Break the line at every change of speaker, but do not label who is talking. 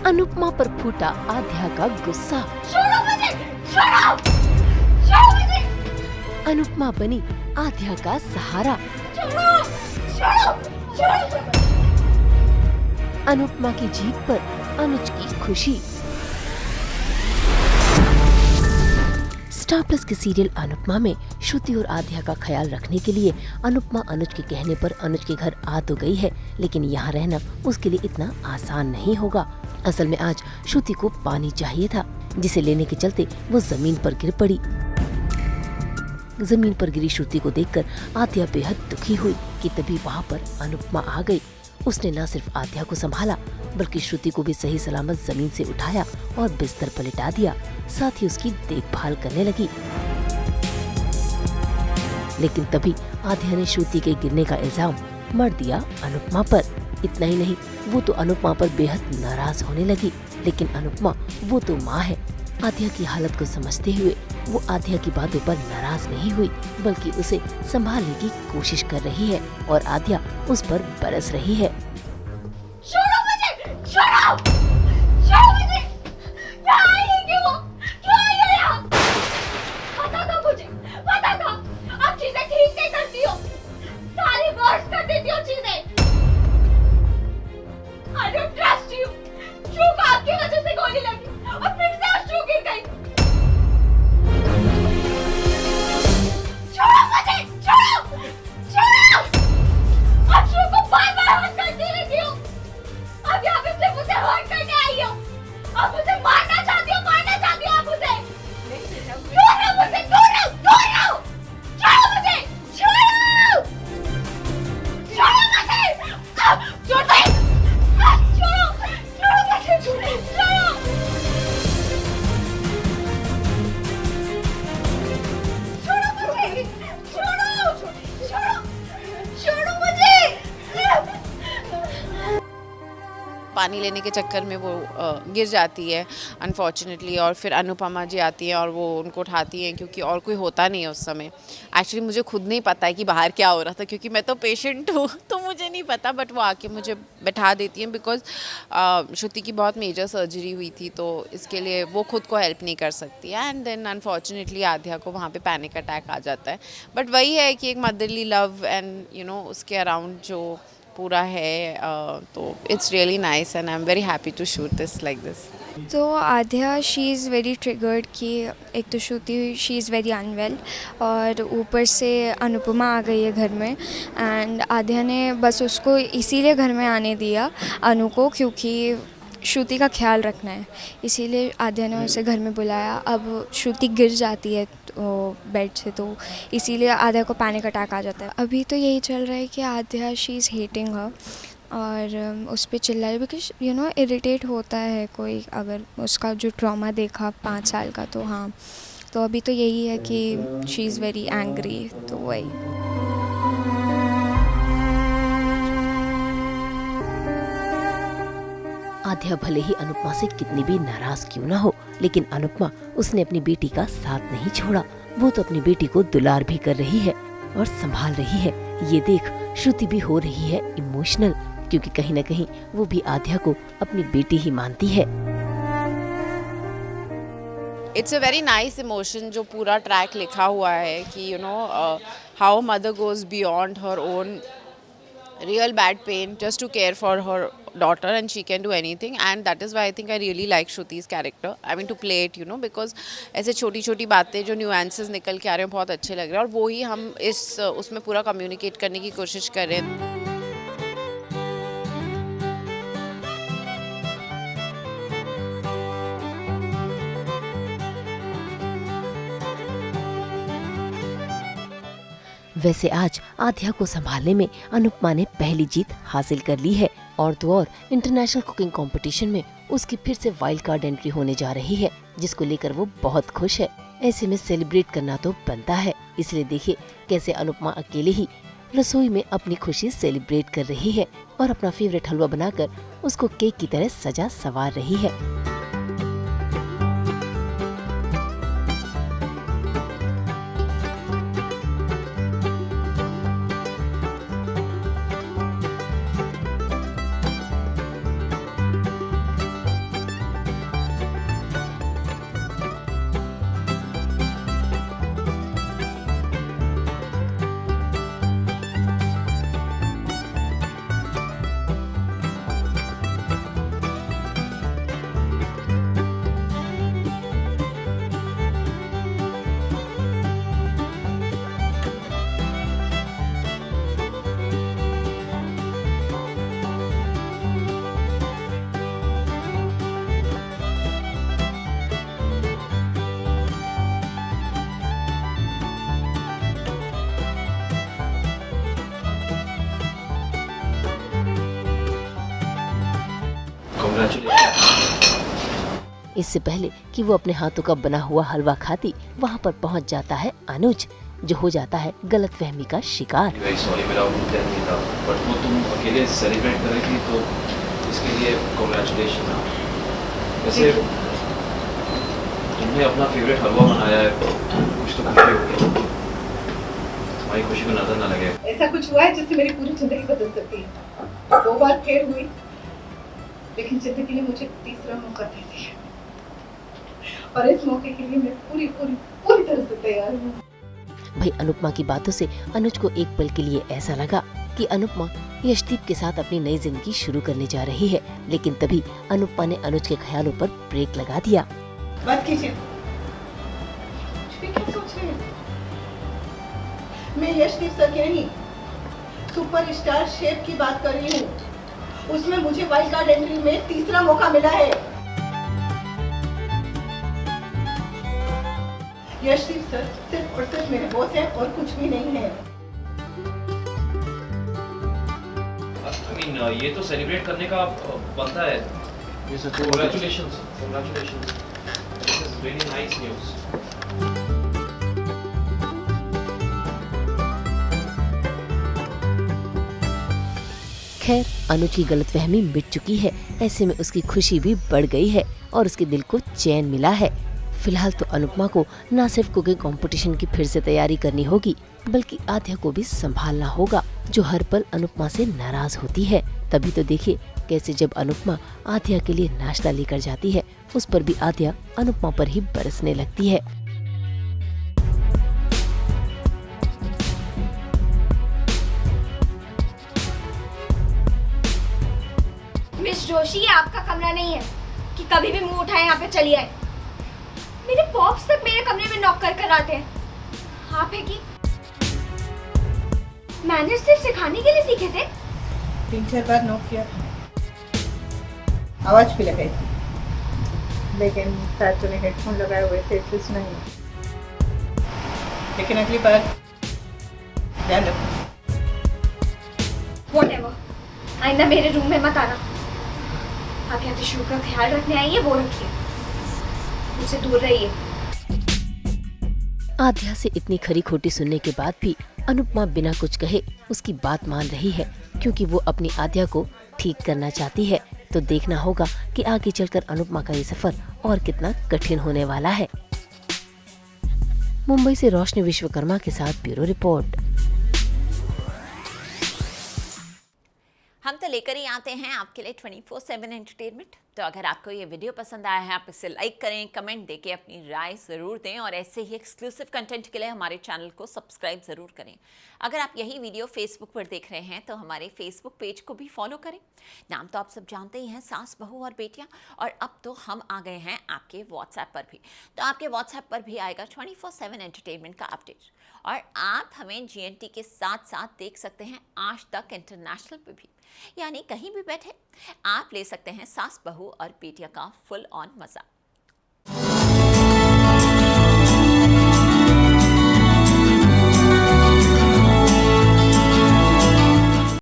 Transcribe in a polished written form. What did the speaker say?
अनुपमा पर फूटा आध्या का गुस्सा। अनुपमा बनी आध्या का सहारा। अनुपमा की जीत पर अनुज की खुशी। स्टार प्लस के सीरियल अनुपमा में श्रुति और आध्या का ख्याल रखने के लिए अनुपमा अनुज के कहने पर अनुज के घर आ तो गई है, लेकिन यहाँ रहना उसके लिए इतना आसान नहीं होगा। असल में आज श्रुति को पानी चाहिए था, जिसे लेने के चलते वो जमीन पर गिर पड़ी। जमीन पर गिरी श्रुति को देखकर आध्या बेहद दुखी हुई कि तभी वहाँ पर अनुपमा आ गई। उसने न सिर्फ आध्या को संभाला बल्कि श्रुति को भी सही सलामत जमीन से उठाया और बिस्तर पर लिटा दिया, साथ ही उसकी देखभाल करने लगी। लेकिन तभी आध्या ने श्रुति के गिरने का इल्जाम मढ़ दिया अनुपमा पर। इतना ही नहीं, वो तो अनुपमा पर बेहद नाराज होने लगी। लेकिन अनुपमा वो तो माँ है। आध्या की हालत को समझते हुए वो आध्या की बातों पर नाराज नहीं हुई, बल्कि उसे संभालने की कोशिश कर रही है और आध्या उस पर बरस रही है।
छोड़ो मुझे! छोड़ो! छोड़ो मुझे! यहाँ आई है क्यों वो? क्यों आई है यहाँ? पता था मुझे, पता था। आप चीजें ठीक नहीं करती हो, सारी वर्स कर देती हो चीजें। I don't trust you. ध्रुव को आपकी वजह से गोली लगी और फिर से आज ध्रुव गिर गई। छोड़ो मुझे! छोड़ो! छोड़ो! आप ध्रुव को बार-बार हर्ट करती रहती हो। आप यहाँ पे सिर्फ उसे हर्ट करने आई हो। आप उसे मारना चाहती हो आप उसे। दूर रहो मुझसे, दूर रहो, दूर रहो। छोड़ो मुझे, छोड़ो! छोड़ो मुझे! छोड़ दे! छोड़ो! छोड़ो मुझे, छोड़ो! छोड़ो मुझे! छोड़ो! छोड़ो! छोड़ो मुझे!
पानी लेने के चक्कर में वो गिर जाती है अनफॉर्चुनेटली, और फिर अनुपमा जी आती हैं और वो उनको उठाती हैं, क्योंकि और कोई होता नहीं है उस समय। एक्चुअली मुझे खुद नहीं पता है कि बाहर क्या हो रहा था, क्योंकि मैं तो पेशेंट हूँ तो मुझे नहीं पता, बट वो आके मुझे बैठा देती हैं। बिकॉज श्रुति की बहुत मेजर सर्जरी हुई थी, तो इसके लिए वो खुद को हेल्प नहीं कर सकती है। एंड देन अनफॉर्चुनेटली आध्या को वहाँ पे पैनिक अटैक आ जाता है। बट वही है कि एक मदरली लव एंड उसके अराउंड जो पूरा है, तो it's really nice and I am very happy to shoot this like this.
तो Aadhya she is very triggered कि एक तो Shruti she is very unwell और ऊपर से अनुपमा आ गई है घर में। एंड आध्या ने बस उसको इसीलिए घर में आने दिया अनु को, क्योंकि श्रुति का ख्याल रखना है, इसीलिए आध्या ने उसे घर में बुलाया। अब श्रुति गिर जाती है तो बेड से, तो इसीलिए आध्या को पैनिक अटैक आ जाता है। अभी तो यही चल रहा है कि आध्या शी इज़ हेटिंग हर और उस पर चिल्ला रही, बिकॉज इरिटेट होता है कोई अगर उसका जो ट्रॉमा देखा 5 साल का। तो हाँ, तो अभी तो यही है कि शी इज़ वेरी एंग्री, तो वही।
आध्या भले ही अनुपमा से कितनी भी नाराज क्यों ना हो, लेकिन अनुपमा उसने अपनी बेटी का साथ नहीं छोड़ा। वो तो अपनी बेटी को दुलार भी कर रही है और संभाल रही है। ये देख श्रुति भी हो रही है इमोशनल, क्योंकि कहीं न कहीं वो भी आध्या को अपनी बेटी ही मानती है।
It's a very nice emotion जो पूरा ट्रैक लिखा हुआ है कि how mother goes beyond her own real bad pain just to care for her daughter, and she can do anything, and that is why I think I really like Shruti's character. I mean to play it, because ऐसे छोटी छोटी बातें जो nuances निकल के आ रहे हैं बहुत अच्छे लग रहे हैं, और वो ही हम उसमें पूरा कम्युनिकेट करने की कोशिश कर रहे हैं।
वैसे आज आध्या को संभालने में अनुपमा ने पहली जीत हासिल कर ली है, और तो और इंटरनेशनल कुकिंग कंपटीशन में उसकी फिर से वाइल्ड कार्ड एंट्री होने जा रही है, जिसको लेकर वो बहुत खुश है। ऐसे में सेलिब्रेट करना तो बनता है, इसलिए देखिए कैसे अनुपमा अकेले ही रसोई में अपनी खुशी सेलिब्रेट कर रही है और अपना फेवरेट हलवा बनाकर उसको केक की तरह सजा संवार रही है।
Congratulations.
इससे पहले कि वो अपने हाथों का बना हुआ हलवा खाती, वहाँ पर पहुँच जाता है अनुज, जो हो जाता है गलतफहमी का शिकार।
Very sorry, मेरा वो प्लान नहीं था, बट वो तुम अकेले सेलिब्रेट करेगी तो इसके लिए कॉन्ग्रेचुलेशन। वैसे तुमने अपना फेवरेट हलवा बनाया है, कुछ तो खुशी होगी, तुम्हारी खुशी को नजर ना लगे।
ऐसा कुछ हुआ है जिससे मेरी पूरी जिंदगी बदल सकती है। 2 बार फेल हुई, लेकिन जिंदगी ने मुझे तीसरा मौका दे दिया, और इस मौके के लिए मैं पूरी तरह से तैयार हूँ।
भाई अनुपमा की बातों से अनुज को एक पल के लिए ऐसा लगा कि अनुपमा यशदीप के साथ अपनी नई जिंदगी शुरू करने जा रही है, लेकिन तभी अनुपमा ने अनुज के ख्यालों पर ब्रेक लगा दिया।
बस कीजिए, कुछ भी क्या सोच रहे हैं? मैं यशदीप सर की नहीं, सुपरस्टार शेफ की बात कर रही हूँ। उसमें मुझे वाइल्ड कार्ड एंट्री में तीसरा मौका मिला है। यशदीप सर सिर्फ और सिर्फ मेरे बॉस हैं और कुछ भी नहीं है।
I mean, ये तो सेलिब्रेट करने का बनता है। Congratulations, congratulations. This is really nice news.
खैर अनुज की गलतफहमी मिट चुकी है, ऐसे में उसकी खुशी भी बढ़ गई है और उसके दिल को चैन मिला है। फिलहाल तो अनुपमा को न सिर्फ कुकिंग कंपटीशन की फिर से तैयारी करनी होगी, बल्कि आध्या को भी संभालना होगा, जो हर पल अनुपमा से नाराज होती है। तभी तो देखिए कैसे जब अनुपमा आध्या के लिए नाश्ता लेकर जाती है, उस पर भी आध्या अनुपमा पर ही बरसने लगती है।
मिस जोशी, ये आपका कमरा नहीं है कि कभी भी मुंह उठाए यहाँ पे चली आए। मेरे पॉप्स तक मेरे कमरे में नॉक कर आते हैं। आप है कि मैनर्स सिर्फ सिखाने के लिए सीखे थे?
3-4 बार नॉक किया था, आवाज भी लगाई थी, लेकिन शायद तूने हेडफोन लगाए हुए थे इसलिए सुना नहीं। लेकिन अगली बार ध्यान रखो।
Whatever, आइंदा मेरे रूम में मत आना। आप यहाँ पे शू का ख्याल रखने आई है, वो रखिए, मुझसे दूर रहिए।
आध्या से इतनी खरी खोटी सुनने के बाद भी अनुपमा बिना कुछ कहे उसकी बात मान रही है, क्योंकि वो अपनी आध्या को ठीक करना चाहती है। तो देखना होगा कि आगे चलकर अनुपमा का ये सफर और कितना कठिन होने वाला है। मुंबई से रोशनी विश्वकर्मा के साथ ब्यूरो रिपोर्ट।
हम तो लेकर ही आते हैं आपके लिए 24/7 एंटरटेनमेंट। तो अगर आपको ये वीडियो पसंद आया है, आप इसे लाइक करें, कमेंट देके अपनी राय ज़रूर दें, और ऐसे ही एक्सक्लूसिव कंटेंट के लिए हमारे चैनल को सब्सक्राइब ज़रूर करें। अगर आप यही वीडियो फेसबुक पर देख रहे हैं तो हमारे फेसबुक पेज को भी फॉलो करें। नाम तो आप सब जानते ही हैं, सास बहू और बेटियाँ। और अब तो हम आ गए हैं आपके व्हाट्सएप पर भी, तो आपके व्हाट्सएप पर भी आएगा 24/7 एंटरटेनमेंट का अपडेट। और आप हमें GNT के साथ साथ देख सकते हैं आज तक इंटरनेशनल पे भी, यानी कहीं भी बैठे आप ले सकते हैं सास बहू और बेटियां का फुल ऑन मजा।